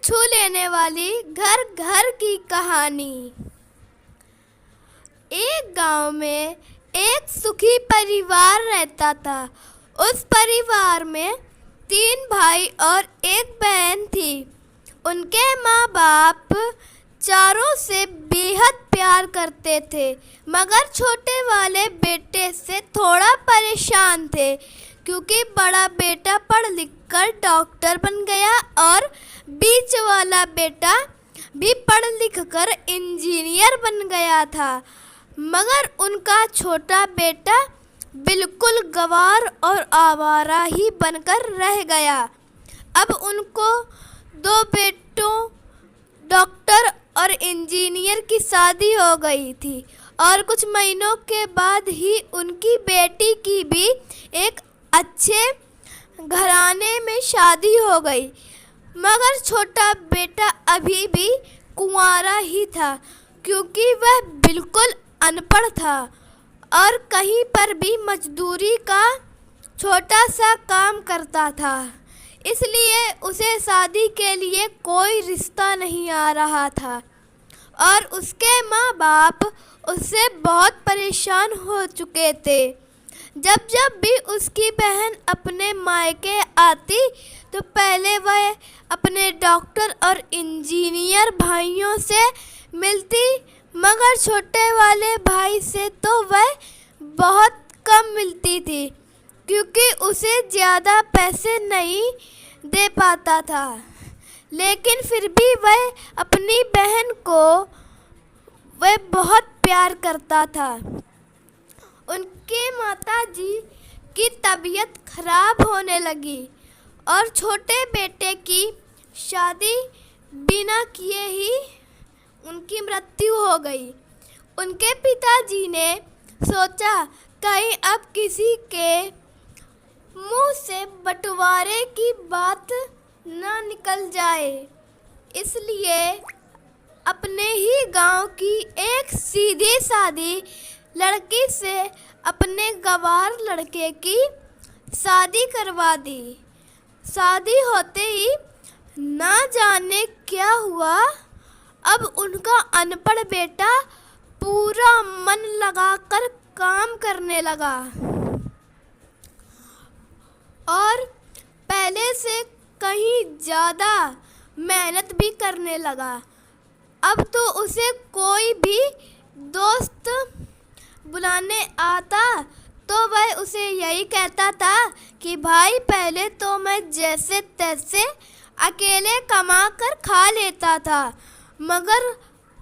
छू लेने वाली घर घर की कहानी। एक गांव में एक सुखी परिवार रहता था। उस परिवार में 3 भाई और एक बहन थी। उनके माँ बाप चारों से बेहद प्यार करते थे, मगर छोटे वाले बेटे से थोड़ा परेशान थे, क्योंकि बड़ा बेटा पढ़ लिख कर डॉक्टर बन गया और बीच वाला बेटा भी पढ़ लिख कर इंजीनियर बन गया था। मगर उनका छोटा बेटा बिल्कुल गंवार और आवारा ही बनकर रह गया। अब उनको 2 बेटों डॉक्टर और इंजीनियर की शादी हो गई थी और कुछ महीनों के बाद ही उनकी बेटी की भी एक अच्छे घराने में शादी हो गई। मगर छोटा बेटा अभी भी कुंवारा ही था, क्योंकि वह बिल्कुल अनपढ़ था और कहीं पर भी मजदूरी का छोटा सा काम करता था। इसलिए उसे शादी के लिए कोई रिश्ता नहीं आ रहा था और उसके माँ बाप उससे बहुत परेशान हो चुके थे। जब जब भी उसकी बहन अपने मायके आती तो पहले वह अपने डॉक्टर और इंजीनियर भाइयों से मिलती, मगर छोटे वाले भाई से तो वह बहुत कम मिलती थी, क्योंकि उसे ज़्यादा पैसे नहीं दे पाता था। लेकिन फिर भी वह अपनी बहन को वह बहुत प्यार करता था। उनके माताजी की तबीयत खराब होने लगी और छोटे बेटे की शादी बिना किए ही उनकी मृत्यु हो गई। उनके पिताजी ने सोचा कहीं अब किसी के मुंह से बंटवारे की बात ना निकल जाए, इसलिए अपने ही गांव की एक सीधी सादी लड़की से अपने गंवार लड़के की शादी करवा दी। शादी होते ही ना जाने क्या हुआ, अब उनका अनपढ़ बेटा पूरा मन लगाकर काम करने लगा और पहले से कहीं ज़्यादा मेहनत भी करने लगा। अब तो उसे कोई भी दोस्त बुलाने आता तो वह उसे यही कहता था कि भाई पहले तो मैं जैसे तैसे अकेले कमा कर खा लेता था, मगर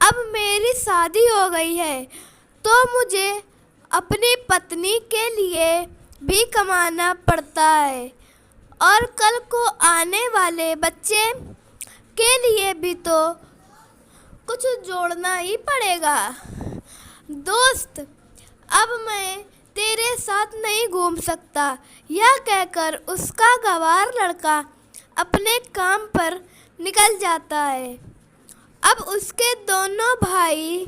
अब मेरी शादी हो गई है तो मुझे अपनी पत्नी के लिए भी कमाना पड़ता है और कल को आने वाले बच्चे के लिए भी तो कुछ जोड़ना ही पड़ेगा। दोस्त, अब मैं तेरे साथ नहीं घूम सकता, यह कहकर उसका गंवार लड़का अपने काम पर निकल जाता है। अब उसके दोनों भाई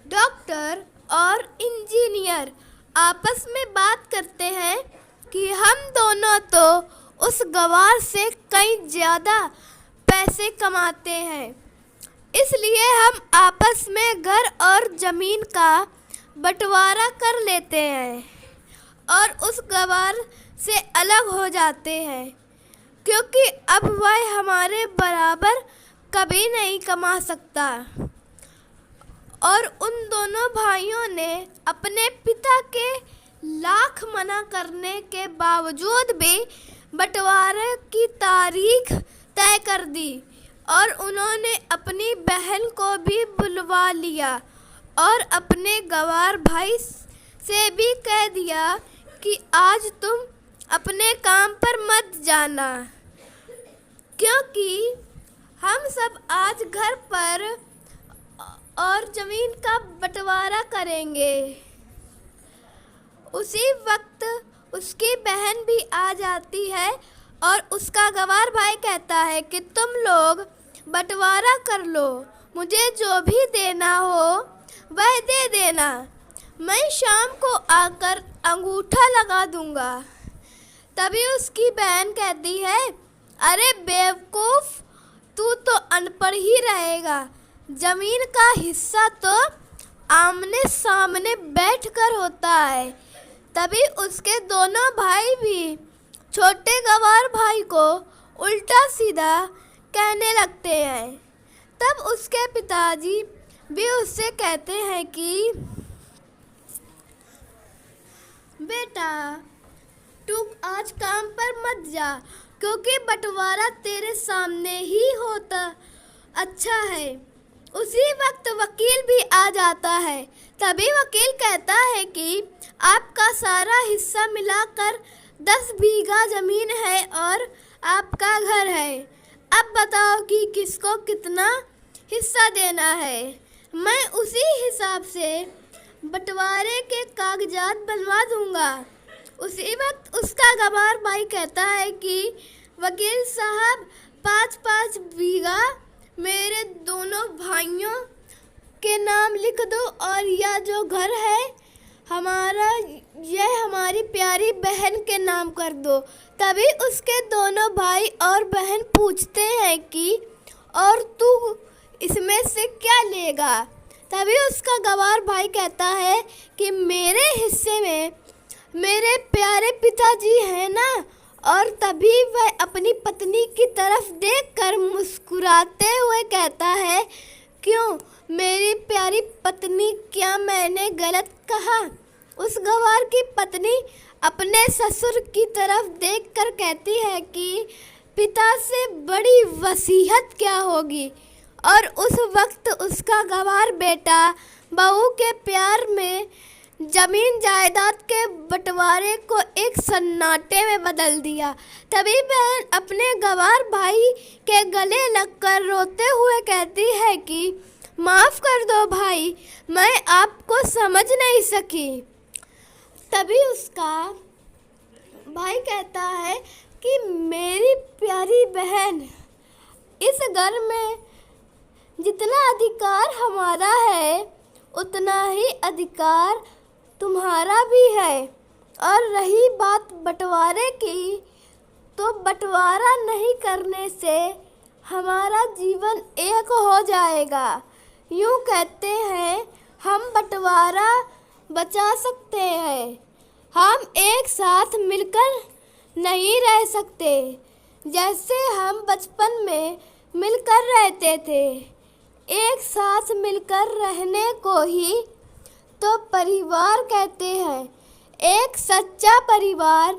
डॉक्टर और इंजीनियर आपस में बात करते हैं कि हम दोनों तो उस गंवार से कहीं ज़्यादा पैसे कमाते हैं, इसलिए हम आपस में घर और ज़मीन का बंटवारा कर लेते हैं और उस गंवार से अलग हो जाते हैं, क्योंकि अब वह हमारे बराबर कभी नहीं कमा सकता। और उन दोनों भाइयों ने अपने पिता के लाख मना करने के बावजूद भी बंटवारे की तारीख तय कर दी और उन्होंने अपनी बहन को भी बुलवा लिया और अपने गंवार भाई से भी कह दिया कि आज तुम अपने काम पर मत जाना, क्योंकि हम सब आज घर पर और ज़मीन का बंटवारा करेंगे। उसी वक्त उसकी बहन भी आ जाती है और उसका गंवार भाई कहता है कि तुम लोग बंटवारा कर लो, मुझे जो भी देना हो वह दे देना, मैं शाम को आकर अंगूठा लगा दूंगा। तभी उसकी बहन कहती है, अरे बेवकूफ, तू तो अनपढ़ ही रहेगा। जमीन का हिस्सा तो आमने सामने बैठकर होता है। तभी उसके दोनों भाई भी छोटे गवार भाई को उल्टा सीधा कहने लगते हैं। तब उसके पिताजी भी उससे कहते हैं कि बेटा, तू आज काम पर मत जा, क्योंकि बंटवारा तेरे सामने ही होता अच्छा है। उसी वक्त वकील भी आ जाता है। तभी वकील कहता है कि आपका सारा हिस्सा मिलाकर 10 बीघा जमीन है और आपका घर है। अब बताओ कि किसको कितना हिस्सा देना है। मैं उसी हिसाब से बंटवारे के कागजात बनवा दूंगा। उसी वक्त उसका गवार भाई कहता है कि वकील साहब, 5-5 बीघा मेरे दोनों भाइयों के नाम लिख दो और यह जो घर है यह हमारी प्यारी बहन के नाम कर दो। तभी उसके दोनों भाई और बहन पूछते हैं कि और तू इसमें से क्या लेगा। तभी उसका गवार भाई कहता है कि मेरे हिस्से में मेरे प्यारे पिताजी हैं ना। और तभी वह अपनी पत्नी की तरफ देखकर मुस्कुराते हुए कहता है, क्यों मेरी प्यारी पत्नी, क्या मैंने गलत कहा? उस गवार की पत्नी अपने ससुर की तरफ देखकर कहती है कि पिता से बड़ी वसीयत क्या होगी। और उस वक्त उसका गवार बेटा बहू के प्यार में जमीन जायदाद के बंटवारे को एक सन्नाटे में बदल दिया। तभी बहन अपने गवार भाई के गले लगकर रोते हुए कहती है कि माफ़ कर दो भाई, मैं आपको समझ नहीं सकी। तभी उसका भाई कहता है कि मेरी प्यारी बहन, इस घर में जितना अधिकार हमारा है उतना ही अधिकार तुम्हारा भी है। और रही बात बंटवारे की, तो बंटवारा नहीं करने से हमारा जीवन एक हो जाएगा। यूँ कहते हैं हम बंटवारा बचा सकते हैं, हम एक साथ मिलकर नहीं रह सकते जैसे हम बचपन में मिलकर रहते थे। एक साथ मिलकर रहने को ही तो परिवार कहते हैं। एक सच्चा परिवार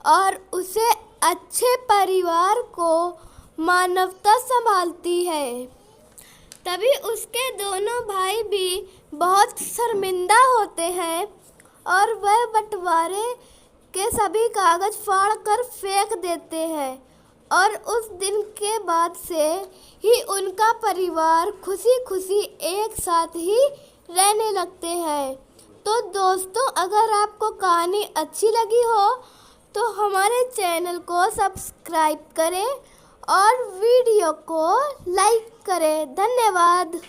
और उसे अच्छे परिवार को मानवता संभालती है। तभी उसके दोनों भाई भी बहुत शर्मिंदा होते हैं और वह बंटवारे के सभी कागज फाड़ कर फेंक देते हैं। और उस दिन के बाद से ही उनका परिवार खुशी खुशी एक साथ ही रहने लगते हैं। तो दोस्तों, अगर आपको कहानी अच्छी लगी हो तो हमारे चैनल को सब्सक्राइब करें और वीडियो को लाइक करें। धन्यवाद।